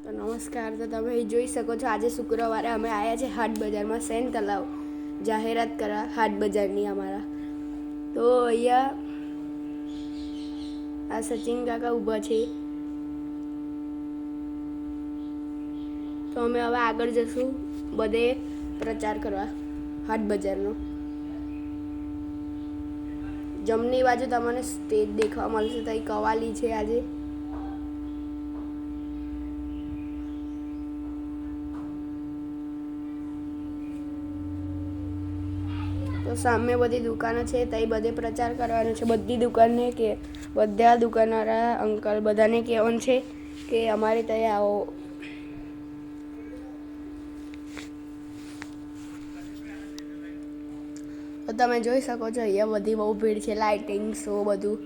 તો નમસ્કાર. તો તમે જોઈ શકો છો આજે શુક્રવારે અમે આવ્યા છે હાટ બજારમાં સેન તલાવ જાહેરાત કરવા હાટ બજારની અમારા. તો અહીંયા આ સચિન કાકા ઊભા છે. તો અમે હવે આગળ જશું બધે પ્રચાર કરવા હાટ બજારનો. જમણી બાજુ તમને સ્ટેજ દેખવા મળશે. તો કવાલી છે આજે. તો સામે બધી દુકાનો છે ત્યાં બધે પ્રચાર કરવાનો છે. બધી દુકાનને કે બધા દુકાનવાળા અંકલ બધાને કહેવાનું છે કે અમારે ત્યાં આવો. તો તમે જોઈ શકો છો અહીંયા બધી બહુ ભીડ છે. લાઇટિંગ શો બધું.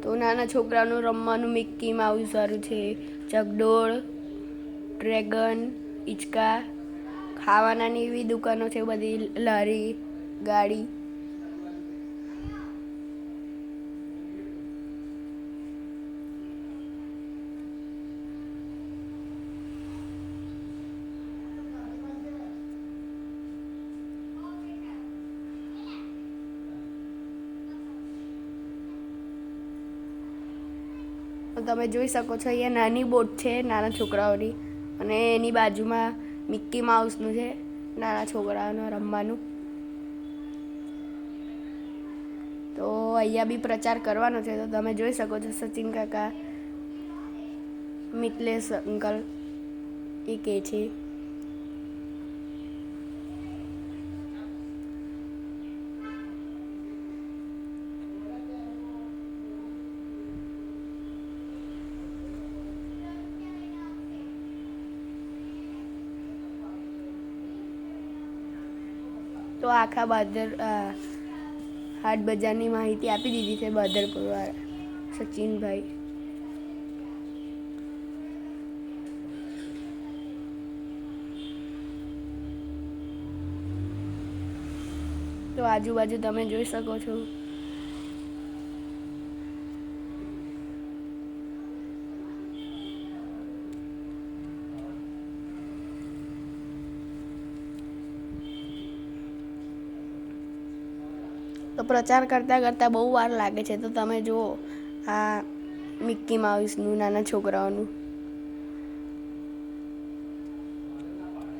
તો નાના છોકરાનું રમવાનું મિક્કી માઉસ સારું છે, ચકડોળ, ડ્રેગન, હિંચકા, ખાવાનાની એવી દુકાનો છે બધી, લારી ગાડી. તમે જોઈ શકો છો અહીંયા નાની બોટ છે નાના છોકરાઓની, અને એની બાજુમાં મિક્કી માઉસનું છે નાના છોકરાઓનું રમવાનું. તો અહીંયા બી પ્રચાર કરવાનો છે. તો તમે જોઈ શકો છો સચિન કાકા, મિતલેશ અંકલ એ કહે છે. તો આખા હાટ બજારની માહિતી આપી દીધી છે બાદરપુરવાળા સચિનભાઈ. તો આજુબાજુ તમે જોઈ શકો છો. તો પ્રચાર કરતાં બહુ વાર લાગે છે. તો તમે જુઓ આ મિક્કી માઉસનું નાના છોકરાઓનું.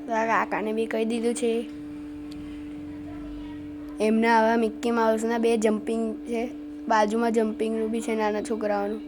તો આ કાકાને બી કહી દીધું છે. એમના આવા મિક્કી માઉસના 2 જમ્પિંગ છે, બાજુમાં જમ્પિંગનું બી છે નાના છોકરાઓનું.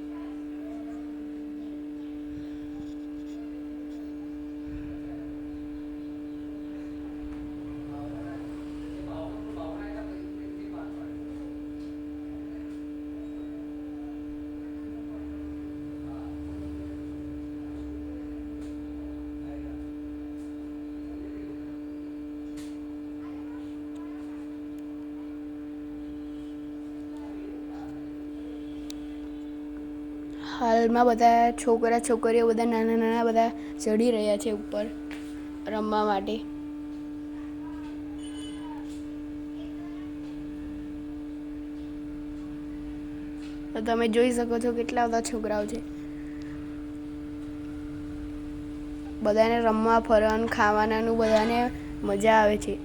હાલમાં બધા છોકરીઓ બધા નાના બધા ચડી રહ્યા છે ઉપર રમવા માટે. તો તમે જોઈ શકો છો કેટલા બધા છોકરાઓ છે. બધાને રમવા ફરવાનું ખાવાનાનું બધાને મજા આવે છે.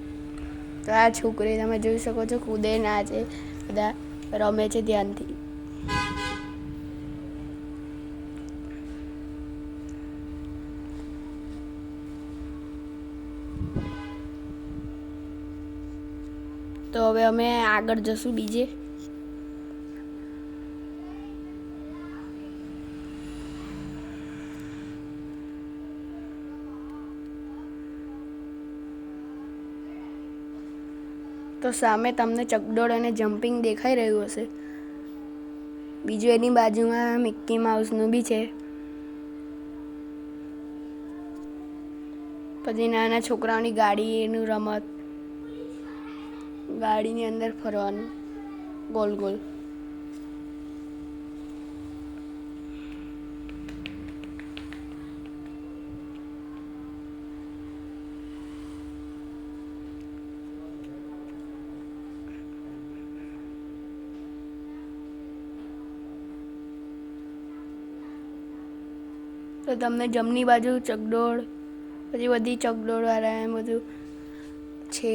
તો આ છોકરી તમે જોઈ શકો છો કૂદે નાચે બધા રમે છે ધ્યાનથી. તો હવે અમે આગળ જશું બીજે. તો સામે તમને ચકડોળ અને જમ્પિંગ દેખાઈ રહ્યું હશે. બીજું એની બાજુમાં મિક્કી માઉસનું બી છે. પછી નાના છોકરાઓની ગાડીનું રમત, ગાડીની અંદર ફરવાનું ગોલ ગોલ. તો તમને જમણી બાજુ ચકડોળ, પછી બધી ચકડોળવાળા એમ બધું છે.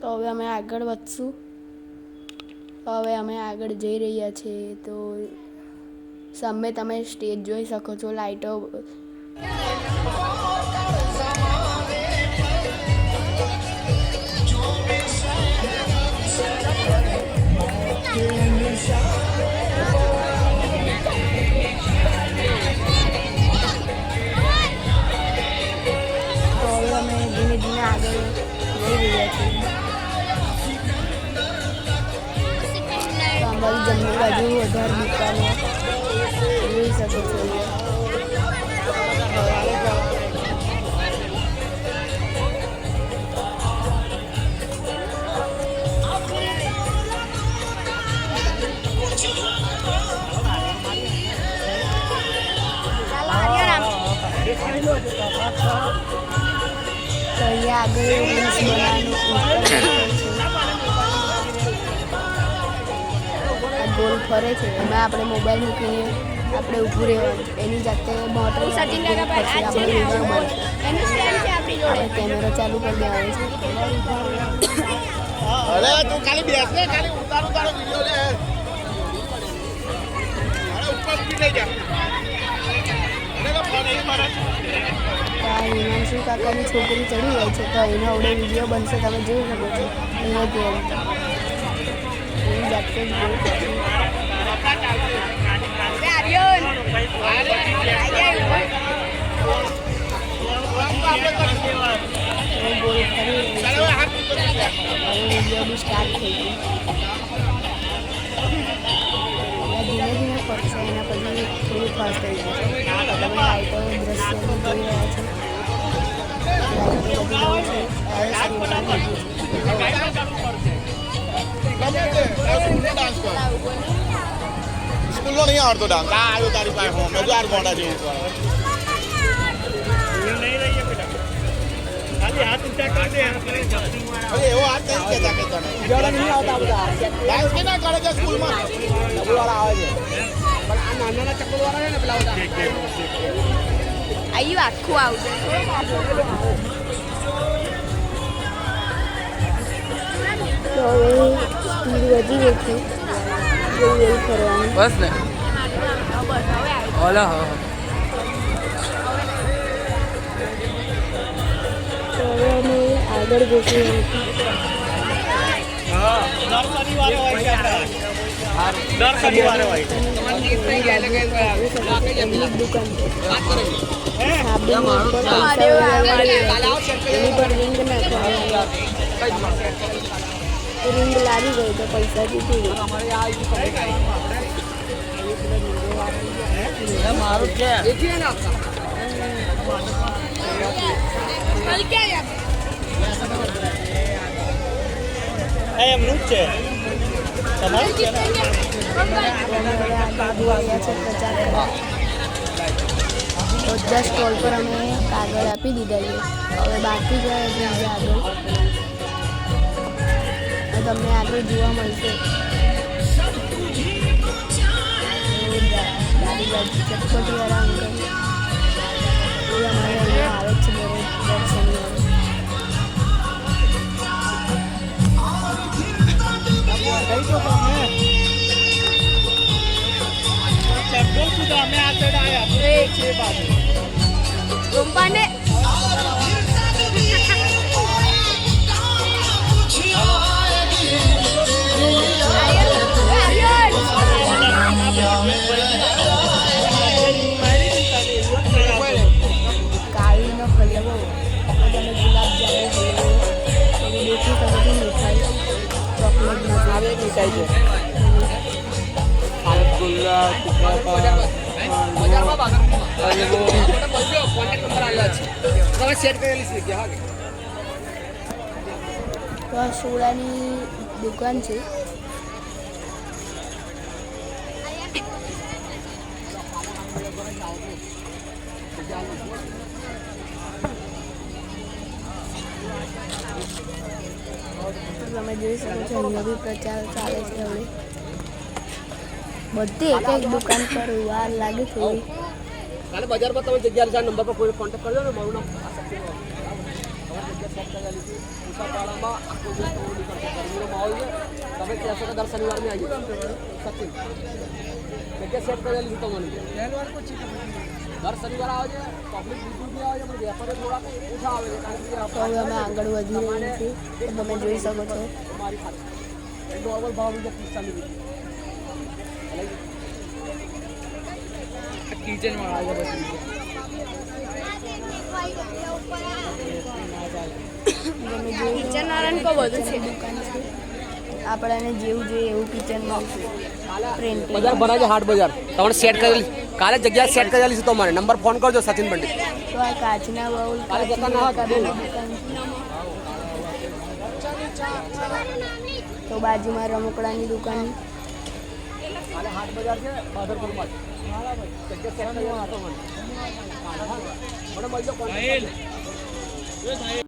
તો હવે અમે આગળ વધશું. તો હવે અમે આગળ જઈ રહ્યા છીએ. તો સામે તમે સ્ટેજ જોઈ શકો છો, લાઈટો જમણી બાજુ વધારે દુકાનો જોઈ શકો છો. તો અહીંયા આગળ રીલ્સ બનાવવાનું ગોલ ફરે છે, એમાં આપણે મોબાઈલ મૂકીને આપણે ઊભું રહેવાનું. એની જાતે મોટર કેમેરો ચાલુ કરી દેવાનો છે. હિમાંશુ કાકાની છોકરી ચડી જાય છે, તો એનો આવડે વિડીયો બનશે, તમે જોઈ શકો છો. અહીંયા એની જાતે જ ગોલ ફરી વિડીયો બી સ્ટાર્ટ થઈ ગયું. ધીમે ધીમે ફરશે, એના પછી થોડું ફાસ્ટ થઈ જશે. તમે લાઈટો દ્રશ્ય જોઈ રહ્યા છો. સ્કૂલનો નહીં આવડતો ડાન્સ. આ આવ્યો તારી પાસે હોમ જો આ મોટા જેવું ખાલી હાથ ઊંચા કરી દે. એવો હાથ નહીં કેતા કે તને નહીં આવતા બધા ડાન્સ કે ના કરે છે સ્કૂલમાં. ડબલવાળા આવે છે પણ આ નાના ચક્કરવાળા છે ને પેલા બધા આવ્યું આખું આવશે. તો હવે સ્પીડ વધી ગઈ છે, એવું કરવાનું બસ ને. ઓલા તો હવે અમે આગળ જઈશું. એમની દુકાન એની પર રિંગ નાખવાની. રિંગ લાગી ગઈ તો પૈસા જીતી ગઈ. મારું છે એમનું જ છે તમારું છે. બધા સ્ટોલ પર અમે કાગળ આપી દીધા છે. હવે બાકી જાય બીજા આગળ તમને આગળ જોવા મળશે. ચટપટીવાળા અંકલ એ અમારે અહીંયા આવે છે દર શનિવારે. અમે આ સાઈડ આવ્યા છે બાજુ રૂપાને કાળીનો હલવો, ગુલાબજામુન, દેખી શકો છો મીઠાઈ, ચોકલેટ આવે મીઠાઈ છે. ગુલાબ તો આ સોડાની દુકાન છે. તમે જોઈ શકો છો અહીંયા બી પ્રચાર ચાલે છે. હવે બધી એક એક દુકાન પર વાર લાગે થોડી. કાલે બજારમાં તમે જગ્યા લીધા નંબર પર કોઈ કોન્ટેક્ટ કરજો ને. મારું નામ ઉષાપાડામાં આખો દિવસ ગરમીનો માહોલ છે. તમે કહેશો કે દર શનિવારની આવી સચિન જગ્યા સેટ કરી લીધી તમને. દર શનિવાર આવે છે. પબ્લિક બીજું બી આવે છે પણ વેપારીઓ થોડાક ઓછા આવે છે. કારણ કે તો હવે અમે આગળ વધી રહ્યા છીએ. તો તમે જોઈ શકો છો મારી ખાતે નોર્મલ ભાવ છે 45 કિચનમાં આવે છે. કિચન નારાયણ કો બધું છે દુકાન છે. આપણને જેવું જોઈએ એવું કિચન મળશે. પ્રિન્ટિંગ બજાર ભરાય છે. હાટ બજાર તમને સેટ કરેલી કાલે જગ્યા સેટ કરેલી છે. તો મને નંબર ફોન કરજો સચિન પંડિત. તો આ કાચના બાઉલ કાલે જતા ના હતા. તો બાજુમાં રમકડાની દુકાન. કાલે હાટ બજાર છે બાદરપુરમાં જગ્યા સેટ કરવા હતો મને મળજો.